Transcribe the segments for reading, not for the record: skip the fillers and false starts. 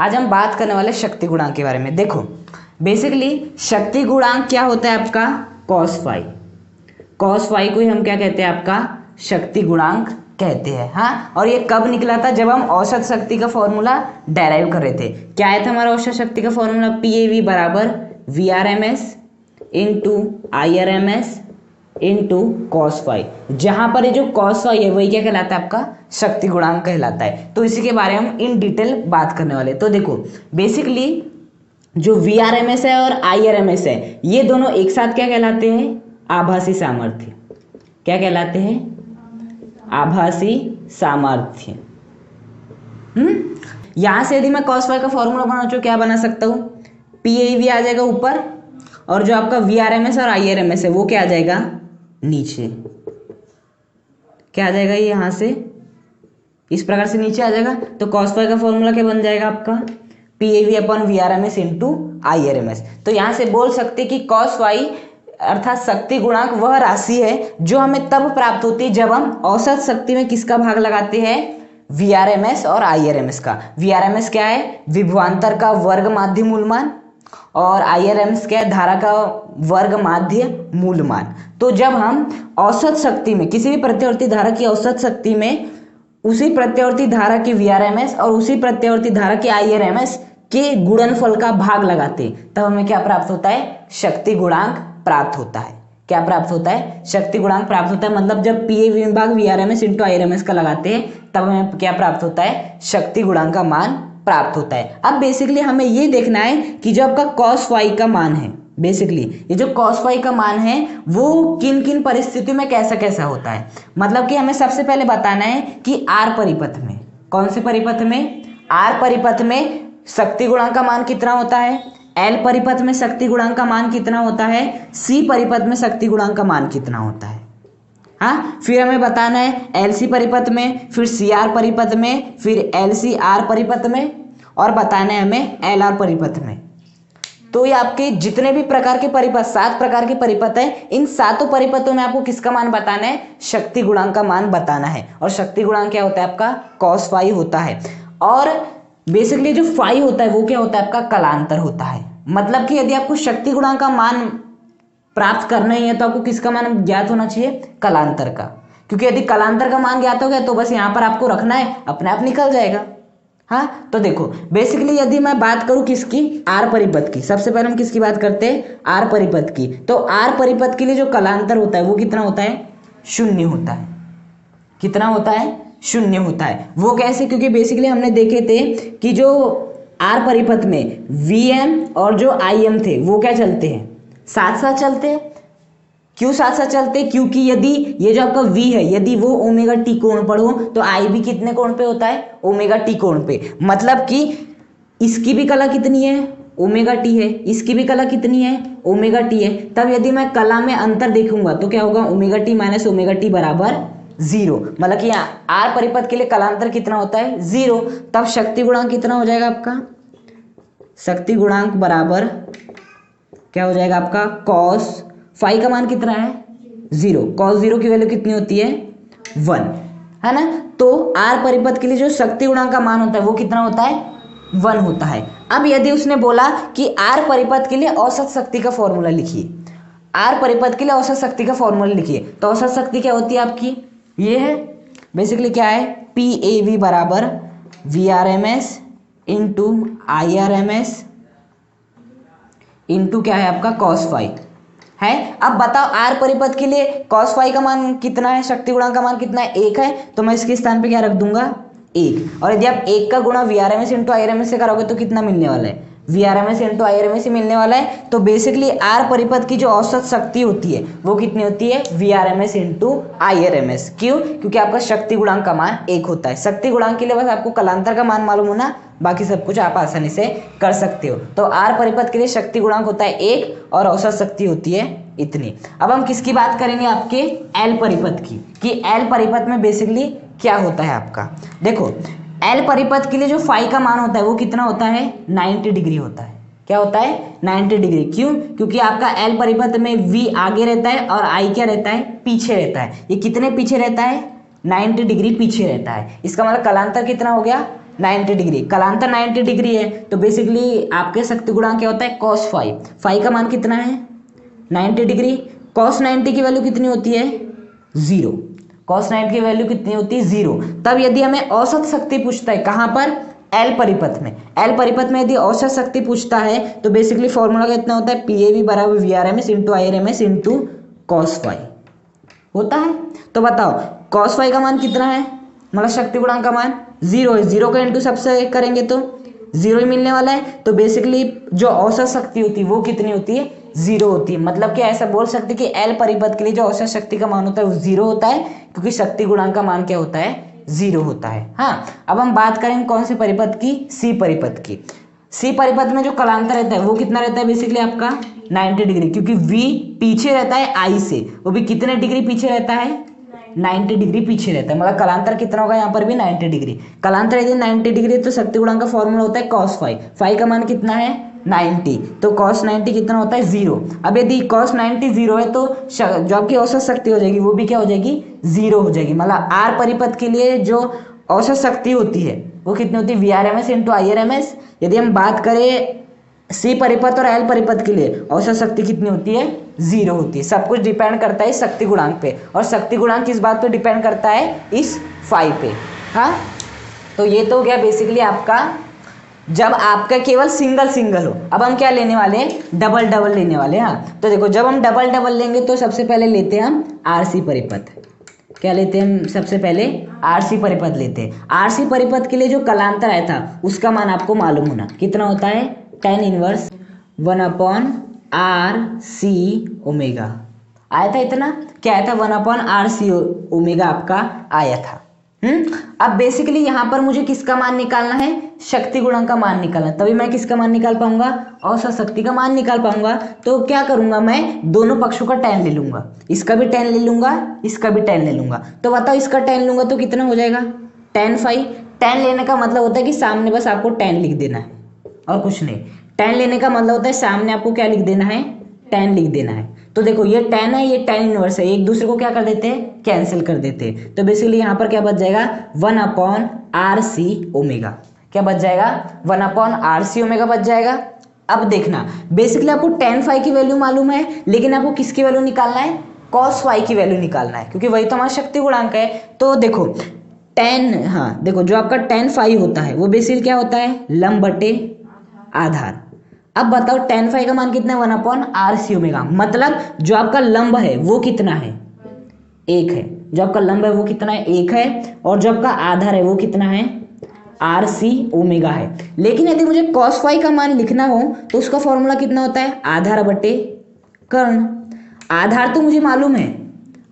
आज हम बात करने वाले शक्ति गुणांक के बारे में। देखो बेसिकली शक्ति गुणांक क्या होता है आपका, cos फाई। cos फाई को ही हम क्या कहते हैं, आपका शक्ति गुणांक कहते हैं। हाँ, और ये कब निकला था, जब हम औसत शक्ति का फॉर्मूला डेराइव कर रहे थे। क्या आया था हमारा औसत शक्ति का फॉर्मूला, PAV बराबर VRMS into IRMS into cos phi. जहां पर ये जो cos फाई है वही क्या कहलाता है, आपका शक्ति गुणांक कहलाता है। तो इसी के बारे में हम इन डिटेल बात करने वाले। तो देखो बेसिकली जो VRMS है और IRMS है ये दोनों एक साथ क्या कहलाते हैं, आभासी सामर्थ्य। क्या कहलाते हैं, आभासी सामर्थ्य। यहां से यदि मैं cos फाई का फॉर्मूला बनाऊं तो क्या बना सकता हूं, PAV आ जाएगा ऊपर और जो आपका VRMS और IRMS है वो क्या आ जाएगा नीचे। क्या आ जाएगा, ये यहां से इस प्रकार से नीचे आ जाएगा। तो cos फाई का फॉर्मूला क्या बन जाएगा आपका, PAV upon VRMS into IRMS। तो यहां से बोल सकते कि cos फाई अर्थात शक्ति गुणांक वह राशि है जो हमें तब प्राप्त होती है जब हम औसत शक्ति में किसका भाग लगाते हैं, VRMS और IRMS का। VRMS क्या है, विभवांतर का वर्ग माध्य मूलमान, और IRMS क्या है, धारा का वर्ग माध्य मूलमान। तो जब हम औसत शक्ति में किसी भी प्रत्यावर्ती धारा की औसत शक्ति में उसी प्रत्यावर्ती धारा की VRMS और उसी प्रत्यावर्ती धारा की IRMS के गुणनफल का भाग लगाते तब हमें क्या प्राप्त होता है, शक्ति गुणांक प्राप्त होता है। क्या प्राप्त होता है, शक्ति गुणांक प्राप्त होता है। मतलब जब PAV भाग VRMS इंटू IRMS का लगाते हैं तब हमें क्या प्राप्त होता है, शक्ति गुणांक का मान प्राप्त होता है। अब बेसिकली हमें ये देखना है कि जो आपका cos फाई का मान है, बेसिकली ये जो cos फाई का मान है वो किन किन परिस्थितियों में कैसा कैसा होता है। मतलब कि हमें सबसे पहले बताना है कि R परिपथ में, कौन से परिपथ में, R परिपथ में शक्ति गुणांक का मान कितना होता है, L परिपथ में शक्ति गुणांक का मान कितना होता है, C परिपथ में शक्ति गुणांक का मान कितना होता है। हाँ, फिर हमें बताना है LC परिपथ में, फिर CR परिपथ में, फिर LCR परिपथ में, और बताना है हमें LR परिपथ में। तो ये आपके जितने भी प्रकार के परिपथ, 7 प्रकार के परिपथ है, इन 7 परिपथों में आपको किसका मान बताना है, शक्ति गुणांक का मान बताना है। और शक्ति गुणांक क्या होता है आपका, cos फाई होता है। और बेसिकली जो फाई होता है वो क्या होता है आपका, कलांतर होता है। मतलब कि यदि आपको शक्ति गुणांक का मान प्राप्त करना ही है तो आपको किसका मान ज्ञात होना चाहिए, कलांतर का। क्योंकि यदि कलांतर का मान ज्ञात हो गया तो बस यहाँ पर आपको रखना है, अपने आप निकल जाएगा। हाँ, तो देखो बेसिकली यदि मैं बात करूं किसकी, R परिपथ की, सबसे पहले हम किसकी बात करते हैं, R परिपथ की। तो R परिपथ के लिए जो कलांतर होता है वो कितना होता है, 0 होता है। कितना होता है, 0 होता है। वो कैसे, क्योंकि बेसिकली हमने देखे थे कि जो R परिपथ में VM और जो IM थे वो क्या चलते हैं, साथ साथ चलते हैं। क्यों साथ साथ चलते हैं, क्योंकि यदि ये जो आपका V है यदि वो ओमेगा टी कोण पर हो तो I भी कितने कोण पे होता है, ओमेगा टी कोण पे। मतलब कि इसकी भी कला कितनी है, ओमेगा टी है, इसकी भी कला कितनी है, ओमेगा टी है। तब यदि मैं कला में अंतर देखूंगा तो क्या होगा, omega T minus omega T बराबर 0। मतलब कि R परिपथ के लिए कलांतर कितना होता है, 0। तब शक्ति गुणांक कितना हो जाएगा आपका, शक्ति गुणांक बराबर क्या हो जाएगा आपका, cos फाई का मान कितना है, 0। cos 0 की वैल्यू कितनी होती है, 1, है ना। तो R परिपथ के लिए जो शक्ति गुणांक का मान होता है वो कितना होता है, 1 होता है। अब यदि उसने बोला कि R परिपथ के लिए औसत शक्ति का फॉर्मूला लिखिए, R परिपथ के लिए औसत शक्ति का फॉर्मूला लिखिए, तो औसत शक्ति क्या होती है आपकी, ये है बेसिकली क्या है, PAV बराबर VRMS इंटू IRMS इंटू क्या है आपका cos फाई है। अब बताओ R परिपथ के लिए cos फाई का मान कितना है, शक्ति गुणांक का मान कितना है, 1 है। तो मैं इसके स्थान पे क्या रख दूंगा, 1। और यदि आप 1 का गुणा VRMS इंटू IRMS से करोगे तो कितना मिलने वाला है, VRMS इंटू IRMS ही मिलने वाला है। तो बेसिकली R परिपथ की जो औसत शक्ति होती है वो कितनी होती है, VRMS इंटू IRMS। क्यों, क्योंकि आपका शक्ति गुणांक का मान 1 होता है। शक्ति गुणांक के लिए बस आपको कलांतर का मान मालूम होना, बाकी सब कुछ आप आसानी से कर सकते हो। तो R परिपथ के लिए शक्ति गुणांक होता है 1 और औसत शक्ति होती है इतनी। अब हम किसकी बात करेंगे, आपके L परिपथ की, कि L परिपथ में बेसिकली क्या होता है आपका। देखो L परिपथ के लिए जो फाई का मान होता है वो कितना होता है, 90 डिग्री होता है। क्या होता है, 90 डिग्री। क्यों, क्योंकि आपका L परिपथ में V आगे रहता है और I क्या रहता है, पीछे रहता है। ये कितने पीछे रहता है, 90 डिग्री पीछे रहता है। इसका मतलब कलांतर कितना हो गया, 90 डिग्री, कलांतर 90 डिग्री है, तो बेसिकली आपके शक्ति गुणांक क्या होता है cos फाइव। फाइव का मान कितना है 90 डिग्री, cos 90 की वैल्यू कितनी होती है 0, cos 90 की वैल्यू कितनी होती है 0। तब यदि हमें औसत शक्ति पूछता है कहाँ पर एल परिपथ में, एल परिपथ में यदि औसत शक्ति पूछता है तो बेसिकली फॉर्मूला कितना होता है PAV बराबर VRMS into IRMS into cos five होता है। तो बताओ cos फाइव का मान कितना है, मतलब शक्ति गुणांक का मान 0 है, 0 का इंटू सबसे करेंगे तो 0 ही मिलने वाला है। तो बेसिकली जो औसत शक्ति होती है वो कितनी होती है 0 होती है। मतलब कि ऐसा बोल सकते कि एल परिपथ के लिए जो औसत शक्ति का मान होता है वो 0 होता है, क्योंकि शक्ति गुणांक का मान क्या होता है 0 होता है। हाँ, अब हम बात करेंगे कौन से परिपथ की, सी परिपथ की। सी परिपथ में जो कलांतर रहता है वो कितना रहता है बेसिकली आपका 90 डिग्री, क्योंकि V पीछे रहता है I से, वो भी कितने डिग्री पीछे रहता है 90 डिग्री पीछे रहता है, मतलब कलांतर कितना होगा यहाँ पर भी 90 डिग्री। कलांतर यदि 90 डिग्री तो शक्ति गुणांक का फॉर्मूला होता है cos फाइव, फाइव का मान कितना है 90, तो cos 90 कितना होता है 0। अब यदि cos 90 0 है तो जो आपकी औसत शक्ति हो जाएगी वो भी क्या हो जाएगी 0 हो जाएगी। मतलब R परिपथ के लिए जो औसत शक्ति होती है वो कितनी होती है VRMS इंटू IRMS। यदि हम बात करें सी परिपथ और एल परिपथ के लिए औसत शक्ति कितनी होती है 0 होती है। सब कुछ डिपेंड करता है शक्ति गुणांक पे, और शक्ति गुणांक किस बात पे डिपेंड करता है इस फाइव पे। हाँ, तो ये तो हो गया बेसिकली आपका जब आपका केवल सिंगल हो। अब हम क्या लेने वाले हैं डबल लेने वाले हैं। हाँ, तो देखो जब हम डबल लेंगे तो सबसे पहले लेते हैं हम आरसी परिपथ। क्या लेते हैं हम सबसे पहले आरसी परिपथ लेते हैं। आरसी परिपथ के लिए जो कलांतर आया था उसका मान आपको मालूम होना कितना होता है tan इनवर्स 1/RC ओमेगा आया था। इतना क्या आया था 1/RC ओमेगा आपका आया था। अब बेसिकली यहाँ पर मुझे किसका मान निकालना है शक्ति गुणांक का मान निकालना है, तभी मैं किसका मान निकाल पाऊंगा औसत शक्ति का मान निकाल पाऊंगा। तो क्या करूंगा मैं दोनों पक्षों का tan ले लूंगा, इसका भी tan ले लूंगा, इसका भी tan ले लूंगा। तो बताओ इसका tan लूंगा तो कितना हो जाएगा tan फाइव। tan लेने का मतलब होता है कि सामने बस आपको tan लिख देना है और कुछ नहीं। tan लेने का मतलब होता है सामने आपको क्या लिख देना है tan लिख देना है। तो देखो ये tan है, ये tan इनवर्स है, एक दूसरे को क्या कर देते हैं कैंसिल कर देते हैं। तो बेसिकली यहाँ पर क्या बच जाएगा 1/RC ओमेगा। क्या बच जाएगा 1/RC ओमेगा बच जाएगा। अब देखना बेसिकली आपको tan फाइव की वैल्यू मालूम है, लेकिन आपको किसकी वैल्यू निकालना है cos फाइव की वैल्यू निकालना है, क्योंकि वही तो हमारा शक्ति गुणांक है। तो देखो tan, हाँ देखो जो आपका tan फाइव होता है वो बेसिकली क्या होता है लंब बटे आधार। अब बताओ tan फाइव का मान कितना है 1/RC ओमेगा, मतलब जो आपका लंब है वो कितना है 1 है, जो आपका लंब है वो कितना है 1 है, और जो आपका आधार है वो कितना है RC ओमेगा है। लेकिन यदि मुझे cos फाइव का मान लिखना हो तो उसका फॉर्मूला कितना होता है आधार बटे कर्ण। आधार तो मुझे मालूम है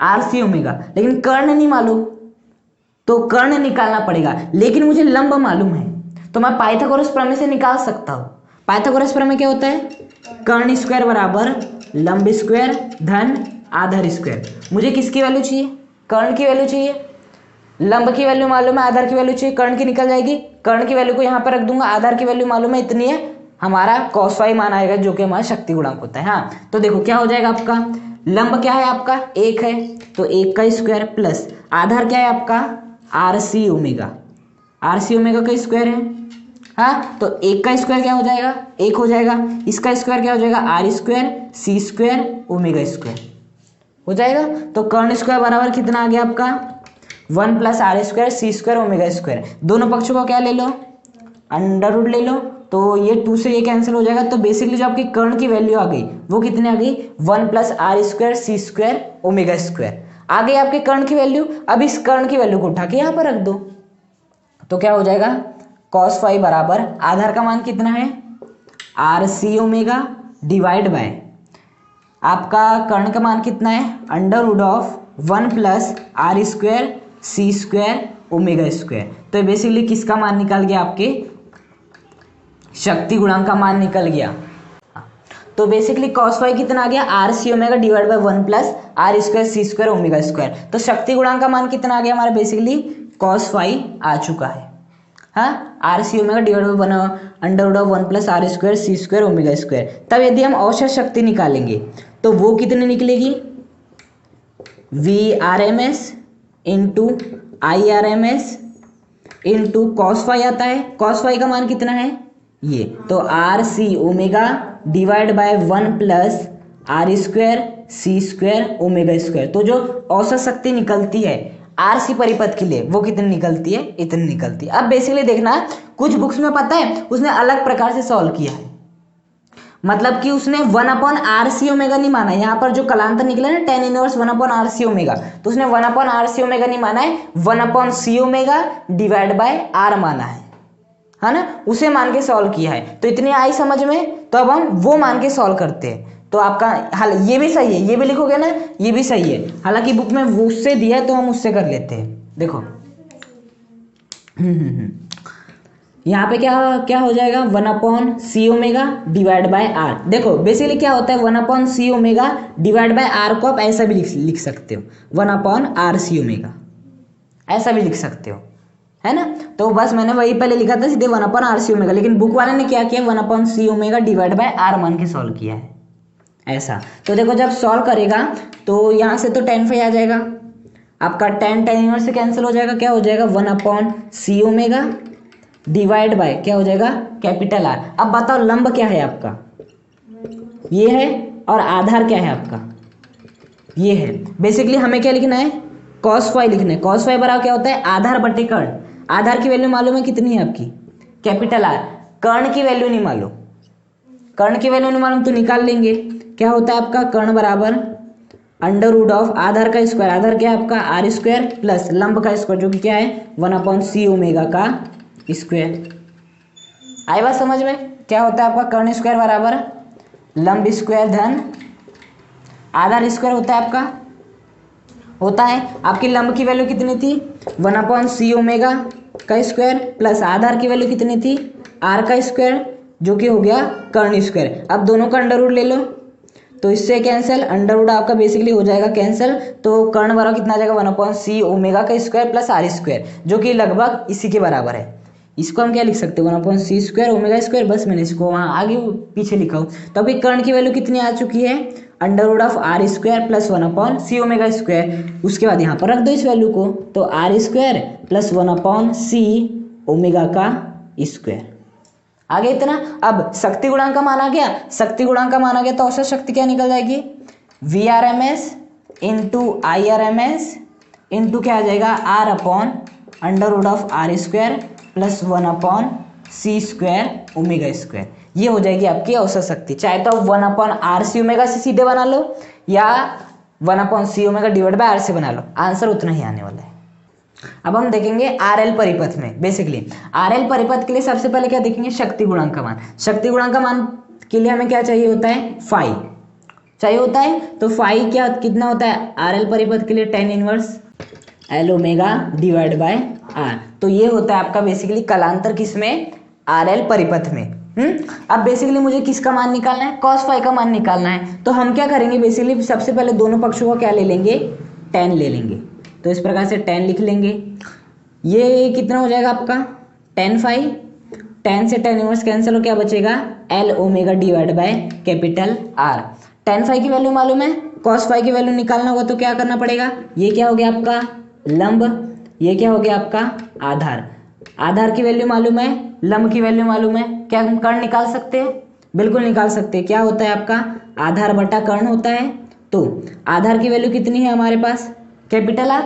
RC ओमेगा, लेकिन कर्ण नहीं मालूम, तो कर्ण निकालना पड़ेगा। लेकिन मुझे लंब मालूम है तो मैं पाइथागोरस प्रमेय से निकाल सकता हूँ। पाइथागोरस प्रमेय क्या होता है कर्ण स्क्वायर बराबर लंब स्क्वायर धन आधार स्क्वायर। मुझे किसकी वैल्यू चाहिए कर्ण की वैल्यू चाहिए, लंब की वैल्यू मालूम है, आधार की वैल्यू चाहिए, कर्ण की निकल जाएगी। कर्ण की वैल्यू को यहाँ पर रख दूंगा, आधार की वैल्यू मालूम है इतनी है, हमारा cos फाइव मान आएगा जो कि हमारा शक्ति गुणांक होता है। हाँ, तो देखो क्या हो जाएगा आपका लंब क्या है आपका 1 है तो 1 का स्क्वायर प्लस आधार क्या है आपका RC ओमेगा, RC ओमेगा का स्क्वायर है। हाँ, तो 1 का स्क्वायर क्या हो जाएगा 1 हो जाएगा, इसका स्क्वायर क्या हो जाएगा R square C square omega square हो जाएगा। तो कर्ण स्क्वायर बराबर कितना आ गया आपका 1 + R square C square omega square. दोनों पक्षों को क्या ले लो अंडर रूट ले लो, तो ये 2 से ये कैंसिल हो जाएगा। तो बेसिकली जो आपकी कर्ण की वैल्यू आ गई वो कितनी आ गई 1 + R square C square omega square आ गई आपके कर्ण की वैल्यू। अब इस कर्ण की वैल्यू को उठा के यहाँ पर रख दो, तो क्या हो जाएगा cos फाइव बराबर आधार का मान कितना है RC ओमेगा डिवाइड बाय आपका कर्ण का मान कितना है √1 + R square C square omega square. तो बेसिकली किसका मान निकल गया आपके शक्ति गुणांक का मान निकल गया। तो बेसिकली cos फाइव कितना आ गया RC omega divide by 1 + R square C square omega square. तो शक्ति गुणांक का मान कितना आ गया हमारा बेसिकली cos फाइव आ चुका है। हाँ, RC omega divide by 1 + R square C square omega square. तब यदि हम औसत शक्ति निकालेंगे तो वो कितनी निकलेगी VRMS into IRMS into cos phi आता है। कॉस फाई का मान कितना है ये, तो R C omega divide by 1 plus R square C square omega square. तो जो औसत शक्ति निकलती है आर सी परिपथ के लिए वो कितनी निकलती है, इतनी निकलती है। अब बेसिकली देखना, कुछ बुक्स में पता है उसने अलग प्रकार से सॉल्व किया है, मतलब कि उसने 1/RC ओमेगा नहीं माना है। यहाँ पर जो कलांतर निकला ना tan इनवर्स 1/RC ओमेगा, तो उसने 1/RC ओमेगा नहीं माना है, 1/C omega divide by are माना है ना, उसे मान के सॉल्व किया है। तो इतनी आई समझ में, तो अब हम वो मान के सॉल्व करते हैं। तो आपका हाल ये भी सही है, ये भी लिखोगे ना, ये भी सही है। हालांकि बुक में वो उससे दिया है तो हम उससे कर लेते हैं। देखो यहाँ पे क्या क्या हो जाएगा, 1/C omega divide by R. देखो बेसिकली क्या होता है, 1/C omega divide by are को आप ऐसा भी लिख सकते हो, 1/RC ओमेगा ऐसा भी लिख सकते हो, है ना। तो बस मैंने वही पहले लिखा था सीधे 1/RC ओमेगा, लेकिन बुक वाले ने क्या किया, 1/C omega divide by are मान के सॉल्व किया है ऐसा। तो देखो जब सॉल्व करेगा तो यहाँ से तो tan फाई आ जाएगा आपका, tan इनवर्स से कैंसिल हो जाएगा, क्या हो जाएगा 1/C ओमेगा डिवाइड बाय क्या हो जाएगा कैपिटल आर। अब बताओ लंब क्या है आपका, ये है, और आधार क्या है आपका, ये है। बेसिकली हमें क्या लिखना है, cos फाई लिखना है। cos फाई बराबर क्या होता है, आधार बटे कर्ण। आधार की वैल्यू मालूम है कितनी है आपकी, कैपिटल आर। कर्ण की वैल्यू नहीं मालूम, कर्ण की वैल्यू नहीं मालूम तो निकाल लेंगे। क्या होता है आपका कर्ण बराबर अंडर रूट ऑफ आधार का स्क्वायर, आधार क्या है आपका आर स्क्वायर प्लस लंब का स्क्वायर जो कि क्या है 1/C ओमेगा का स्क्वायर। आई बात समझ में, क्या होता है आपका कर्ण स्क्वायर बराबर लंब स्क्वायर धन आधार स्क्वायर होता है आपका, होता है। आपकी लंब की वैल्यू कितनी थी 1/C ओमेगा का स्क्वायर प्लस आधार की वैल्यू कितनी थी आर का स्क्वायर जो कि हो गया कर्ण स्क्वायर। अब दोनों का अंडर रूट ले लो तो इससे कैंसिल, अंडर रूट आपका बेसिकली हो जाएगा कैंसिल। तो कर्ण बराबर कितना आ जाएगा 1/C ओमेगा का स्क्वायर प्लस आर स्क्वायर जो कि लगभग इसी के बराबर है। इसको हम क्या लिख सकते हैं 1/C स्क्वायर ओमेगा स्क्वायर, बस मैंने इसको वहाँ आगे पीछे लिखा हूँ। तो अभी कर्ण की वैल्यू कितनी आ चुकी है under root of R square plus 1/C omega square. उसके बाद यहाँ पर रख दो इस वैल्यू को, तो R square plus 1/C omega का स्क्वायर आगे इतना। अब शक्ति गुणांक का मान आ गया, शक्ति गुणांक का मान आ गया तो औसत शक्ति क्या निकल जाएगी VRMS इंटू IRMS इंटू क्या आ जाएगा R upon under root of R square plus 1/C square omega square. ये हो जाएगी आपकी औसत शक्ति। चाहे तो आप 1/RC ओमेगा से सीधे बना लो या 1/C omega divide by are से बना लो, आंसर उतना ही आने वाला है। अब हम देखेंगे RL परिपथ में। बेसिकली RL परिपथ के लिए सबसे पहले क्या देखेंगे, शक्ति गुणांक का मान। शक्ति गुणांक का मान के लिए हमें क्या चाहिए होता है, फाई चाहिए होता है। तो फाई क्या कितना होता है RL परिपथ के लिए tan inverse L omega divide by R. तो ये होता है आपका बेसिकली कलांतर किसमें, RL परिपथ में। अब बेसिकली मुझे किसका मान निकालना है, cos फाई का मान निकालना है। तो हम क्या करेंगे, बेसिकली सबसे पहले दोनों पक्षों का क्या ले लेंगे, tan ले लेंगे। तो इस प्रकार से tan लिख लेंगे। ये कितना हो जाएगा आपका tan फाई, tan से tan इनवर्स कैंसिल हो क्या बचेगा L omega divide by capital R। tan phi की वैल्यू मालूम है, cos फाई की वैल्यू निकालना होगा तो क्या करना पड़ेगा, ये क्या हो गया आपका लंब, ये क्या हो गया आपका आधार। आधार की वैल्यू मालूम है, लंब की वैल्यू मालूम है, क्या हम कर्ण निकाल सकते हैं, बिल्कुल निकाल सकते हैं। क्या होता है आपका आधार बटा कर्ण होता है। तो आधार की वैल्यू कितनी है हमारे पास कैपिटल आर,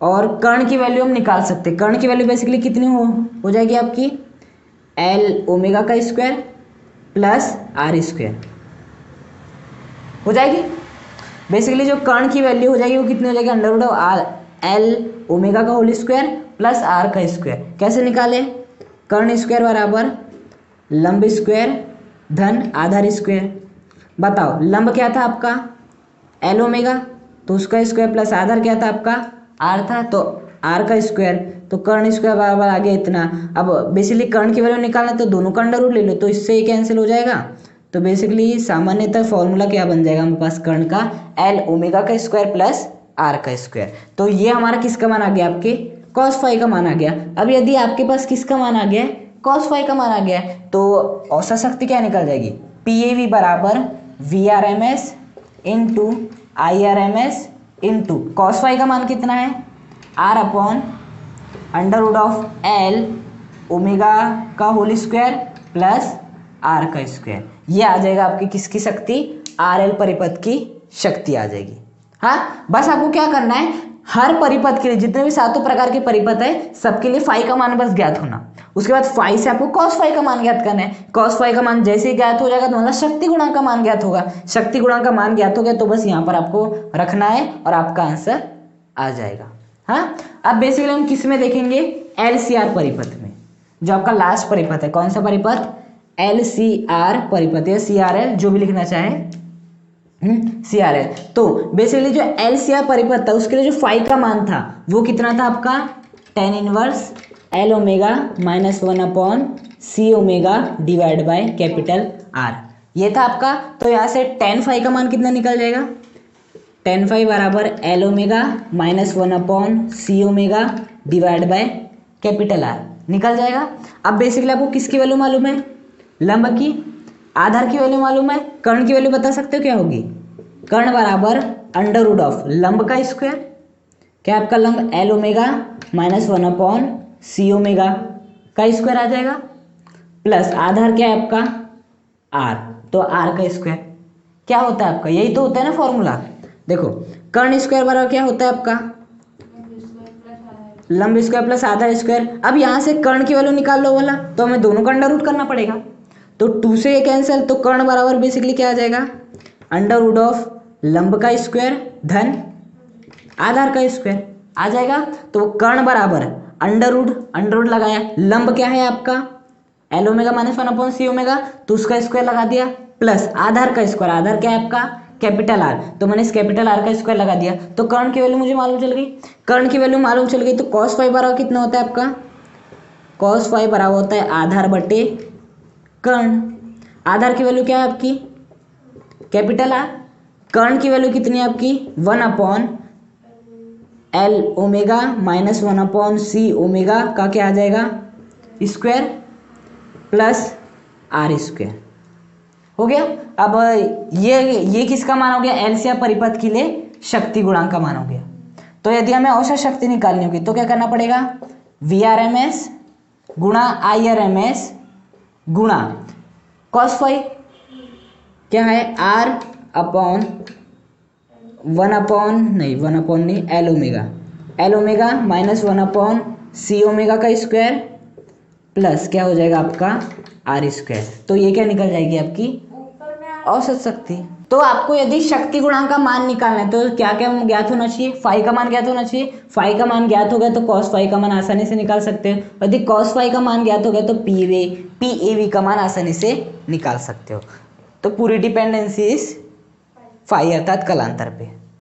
और कर्ण की वैल्यू हम निकाल सकते हैं। कर्ण की वैल्यू बेसिकली कितनी हो जाएगी आपकी L ओमेगा का स्क्वायर प्लस आर स्क्वायर हो जाएगी। बेसिकली जो कर्ण की वैल्यू हो जाएगी वो कितनी हो जाएगी under root of L omega का होल स्क्वायर प्लस आर का स्क्वायर। कैसे निकाले, कर्ण स्क्वायर बराबर लंब स्क्वायर धन आधार स्क्वायर। बताओ लंब क्या था आपका L ओमेगा, तो उसका स्क्वायर प्लस आधार क्या था आपका R था, तो R का स्क्वायर। तो कर्ण स्क्वायर बराबर आ गया इतना। अब बेसिकली कर्ण की वैल्यू निकालना तो दोनों का अंडर रूट ले लो, तो इससे ही कैंसिल हो जाएगा। तो बेसिकली सामान्यतः फॉर्मूला क्या बन जाएगा हमारे पास कर्ण का L ओमेगा का स्क्वायर प्लस R का स्क्वायर। तो ये हमारा किसका मान आ गया, आपके cos फाई का मान आ गया। अब यदि आपके पास किसका मान आ गया है, cos फाई का मान आ गया है, तो औसत शक्ति क्या निकल जाएगी, PAV बराबर VRMS into IRMS into cos phi का मान कितना है R upon under root of L omega का होल स्क्वायर प्लस आर का स्क्वायर, ये आ जाएगा आपकी किसकी शक्ति, आर एल परिपथ की शक्ति आ जाएगी। हाँ, बस आपको क्या करना है, हर परिपथ के लिए जितने भी सातों प्रकार के परिपथ है सबके लिए फाई का मान बस ज्ञात होना। उसके बाद फाई से आपको कॉस फाई का मान ज्ञात करना है। कॉस फाई का मान जैसे ही ज्ञात हो जाएगा तो मतलब शक्ति गुणांक का मान ज्ञात होगा। शक्ति गुणांक का मान ज्ञात हो गया तो बस यहाँ पर आपको रखना है और आपका आंसर आ जाएगा। हाँ, अब बेसिकली हम किस में देखेंगे, एलसीआर परिपथ में, जो आपका लास्ट परिपथ है। कौन सा परिपथ, एलसीआर परिपथ या सीआरएल, जो भी लिखना चाहे, सीआरएल। तो बेसिकली जो एलसीआर परिपथ था उसके लिए जो फाई का मान था वो कितना था आपका, tan inverse L omega minus 1/c omega divide by capital R, ये था आपका। तो यहाँ से tan फाई का मान कितना निकल जाएगा, tan फाई बराबर L omega minus 1/c omega divide by capital R निकल जाएगा। अब बेसिकली आपको किसकी वैल्यू मालूम है, लंब की, आधार की वैल्यू मालूम है, कर्ण की वैल्यू बता सकते हो क्या होगी, कर्ण बराबर अंडर रूट ऑफ लंब का स्क्वायर, क्या आपका लंब L omega minus 1/c omega का स्क्वायर आ जाएगा, प्लस आधार क्या है आपका आर, तो आर का स्क्वायर क्या होता है आपका, यही तो होता है ना फॉर्मूला। देखो कर्ण स्क्वायर बराबर क्या होता है आपका, लंब स्क्वायर प्लस आधार स्क्वायर। अब यहाँ से कर्ण की वैल्यू निकाल लो वाला, तो हमें दोनों का अंडर रूट करना पड़ेगा। तो 2 से ये कैंसिल, तो कर्ण बराबर बेसिकली क्या आ जाएगा, अंडर रूट ऑफ लंब का स्क्वायर धन आधार का स्क्वायर आ जाएगा। तो कर्ण बराबर अंडर रूट लगाया, लंब क्या है आपका L omega minus 1/c omega, तो उसका स्क्वायर लगा दिया, प्लस आधार का स्क्वायर, आधार क्या है आपका कैपिटल आर, तो मैंने इस कैपिटल आर का स्क्वायर लगा दिया। तो कर्ण की वैल्यू मुझे मालूम चल गई, कर्ण की वैल्यू मालूम चल गई। तो कॉस फाई बराबर कितना होता है आपका, कॉस फाई बराबर होता है आधार बटे कर्ण। आधार की वैल्यू क्या है आपकी कैपिटल आर, कर्ण की वैल्यू कितनी है आपकी 1/L omega minus 1/c omega का क्या आ जाएगा स्क्वायर प्लस आर स्क्वायर हो गया। अब ये किसका मान हो गया, एलसीआर परिपथ के लिए शक्ति गुणांक का मान हो गया। तो यदि हमें औसत शक्ति निकालनी होगी तो क्या करना पड़ेगा, VRMS गुणा IRMS गुणा कॉस फाई क्या है R अपॉन 1/नहीं L omega minus 1/c omega का स्क्वायर प्लस क्या हो जाएगा आपका आर स्क्वायर। तो ये क्या निकल जाएगी आपकी औसत शक्ति। तो आपको यदि शक्ति गुणांक का मान निकालना है तो क्या क्या ज्ञात होना चाहिए, फाई का मान ज्ञात होना चाहिए। फाई का मान ज्ञात हो गया तो कॉस फाई का मान आसानी से निकाल सकते हो, यदि कॉस फाई का मान ज्ञात हो गया तो PAV का मान आसानी से निकाल सकते हो। तो पूरी डिपेंडेंसी इस फाई अर्थात कलांतर पे।